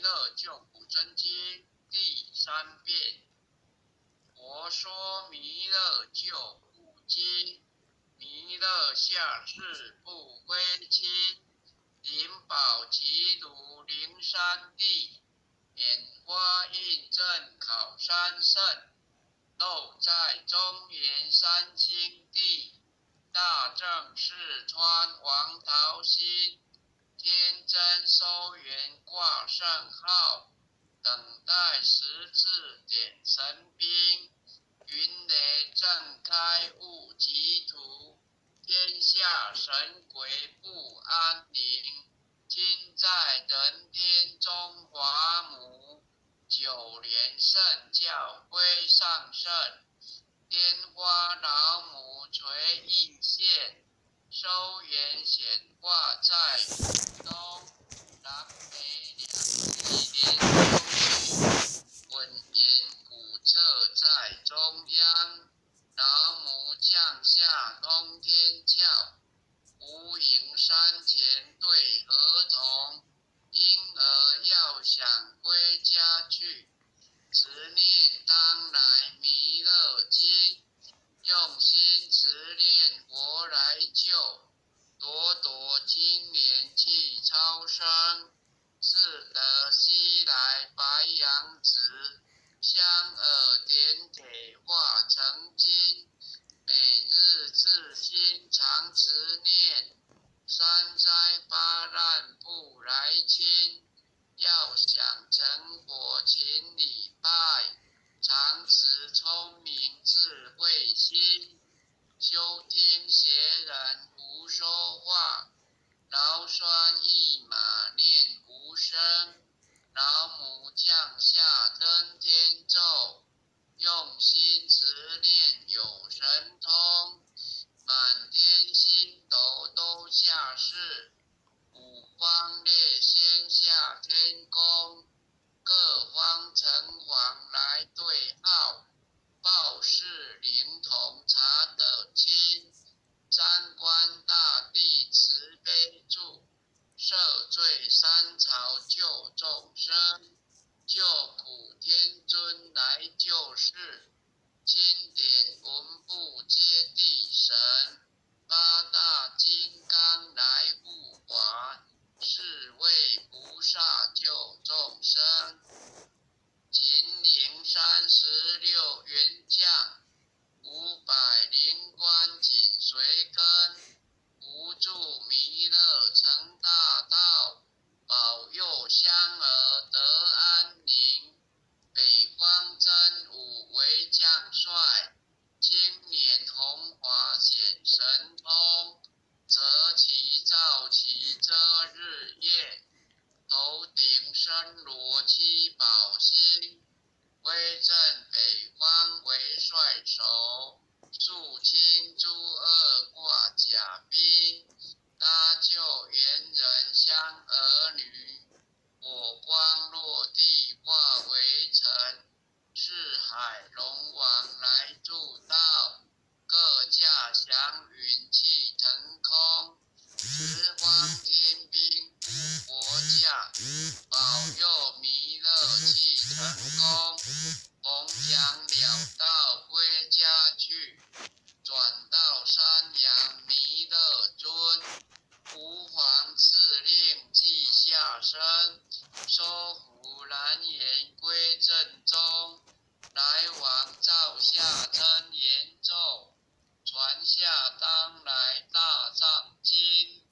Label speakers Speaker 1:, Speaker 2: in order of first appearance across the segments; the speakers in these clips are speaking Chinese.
Speaker 1: 勒救苦真经第3遍。佛说弥勒救苦经，弥勒下世不归亲，灵宝即如灵山地，拈花印证考三圣，肉在中原三清地，大正四川王桃心，天真收圆挂圣号，等待十字点神兵，云雷震开雾即土，天下神鬼不安宁，今在人天中华母，九莲圣教归上圣，天花老母垂印现，收圆显化在雨中，南北两极连修续，混言古册在中央，老母降下通天教，无影山前对合同，婴儿要想归家去，执念当来弥勒经，用心持念佛来救，朵朵金莲去超生，是得西来白羊子，香耳点铁化成金，每日自心常持念，三灾八难不来侵，要想成佛请礼拜，常持聪明智慧心，休听邪人胡说话，劳酸一马念无声，老母降下登天咒，用心持念有神通，满天星斗都下世，五方列仙下天宫，各方城隍来对号，报事灵童查得清，三官大帝慈悲助，赦罪三朝救众生，救苦天尊来救世，经典文部接地神，八大金刚来护法，是为菩萨救众生。金陵36员将，500灵官紧随跟，扶助弥勒成大道，保佑香儿得安宁。北方真武为将帅，青年红华显神通，择其照其遮日夜，头顶身罗七宝星，威震北方为帅首，肃清诸恶挂甲兵，搭救猿人香儿女，火光落地化为尘，四海龙王来助道，各驾祥云气腾空，十方天兵护国驾，保佑弥勒气成功，弘扬了道归家去，转到山阳弥勒尊，吾皇赐令即下生，收服蓝颜归正中，来往照下真言咒，传下当来大藏经，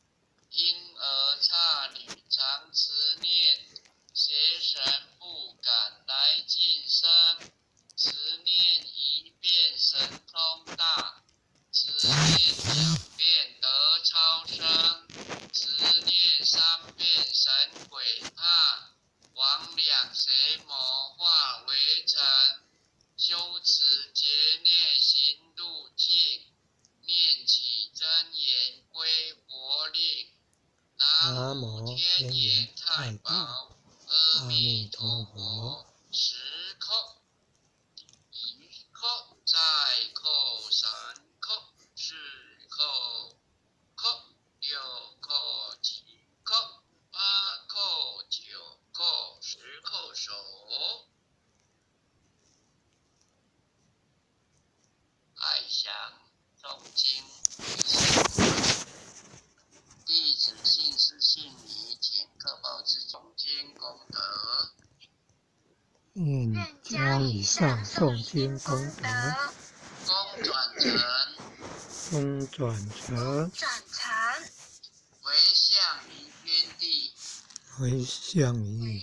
Speaker 1: 婴儿刹女常持念，邪神不敢来近身，持念一遍神通大，持念2遍得超生，持念3遍神鬼怕，魍魉邪魔化为尘，修持劫念行路径，念起真言归佛令。南无天眼太保，阿弥陀佛。10叩，1叩，再叩3叩，4叩，叩6叩7叩8叩9叩10手。爱想诵经弟子信师信你，请各报之诵经功德。
Speaker 2: 愿将以上诵经功德
Speaker 1: 功转成，回向于天地，
Speaker 2: 回向于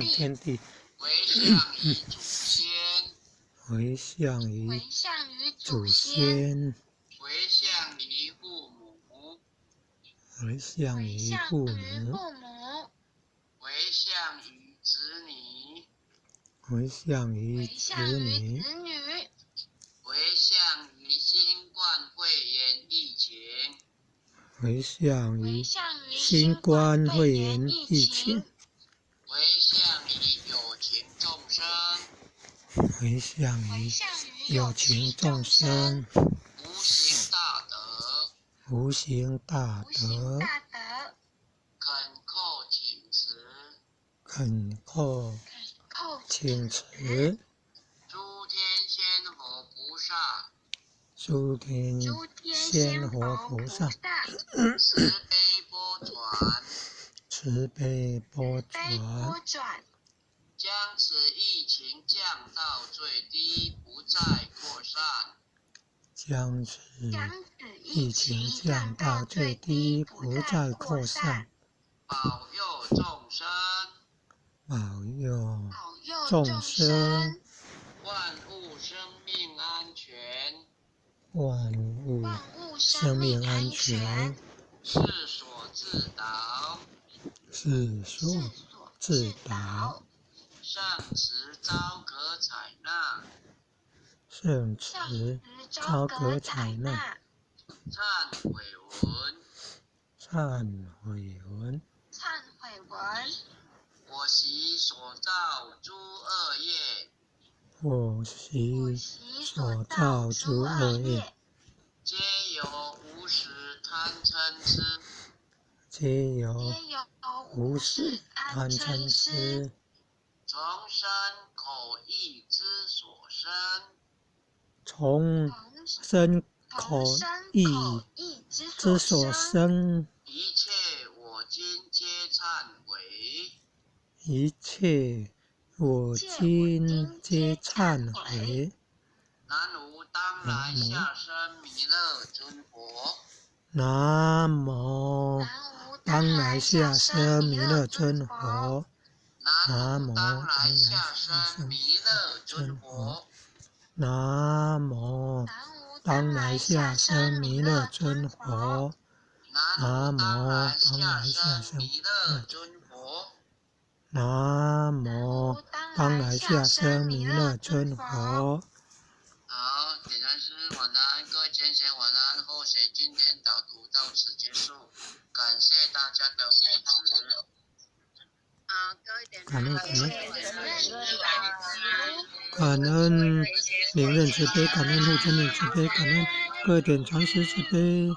Speaker 2: 天地，
Speaker 1: 回向于祖先，
Speaker 2: 回向于祖先，
Speaker 1: 回向于父母，
Speaker 2: 回向于父母，
Speaker 1: 回向于子女，
Speaker 2: 回向于子女，
Speaker 1: 回向于新冠肺炎疫情，
Speaker 2: 回向于新冠肺炎疫情，
Speaker 1: 回向于有情众生，
Speaker 2: 回向于有情众生，
Speaker 1: 无形大德，
Speaker 2: 无形大德，
Speaker 1: 恳叩请辞，
Speaker 2: 恳叩请辞，
Speaker 1: 诸天仙佛菩萨，
Speaker 2: 诸天仙佛菩萨，
Speaker 1: 慈悲波转，
Speaker 2: 慈悲波转，
Speaker 1: 将此疫情降到最低，不再扩散。
Speaker 2: 将此疫情降到最低，不再扩散。
Speaker 1: 保佑众生，
Speaker 2: 保佑众生，
Speaker 1: 万物生命安全，
Speaker 2: 万物生命安全，
Speaker 1: 是所自导，
Speaker 2: 是所自导。
Speaker 1: 圣慈昭格采纳，
Speaker 2: 圣慈昭格采纳，
Speaker 1: 忏悔文，
Speaker 2: 忏悔文。
Speaker 1: 我习所造诸恶业，
Speaker 2: 我习所造诸恶业，
Speaker 1: 皆由无始贪嗔痴，
Speaker 2: 皆由无始贪嗔痴，
Speaker 1: 从身口意之所生，
Speaker 2: 从身口意之所生，
Speaker 1: 一切我今皆忏悔。
Speaker 2: 一切我今皆忏悔。
Speaker 1: 南无当来下生弥勒尊佛。
Speaker 2: 南无当来下生弥勒尊佛。南无当来下生弥勒尊佛。南无当来下生弥勒尊佛。南无当来下生弥勒尊佛。南无当来下生弥勒尊佛。
Speaker 1: 好，点燃师晚安，各位天贤晚安。后学今天导读到此结束，感谢大家的支持。
Speaker 2: 感恩灵刃慈悲，感恩护真理慈悲，感恩各位点传师慈悲。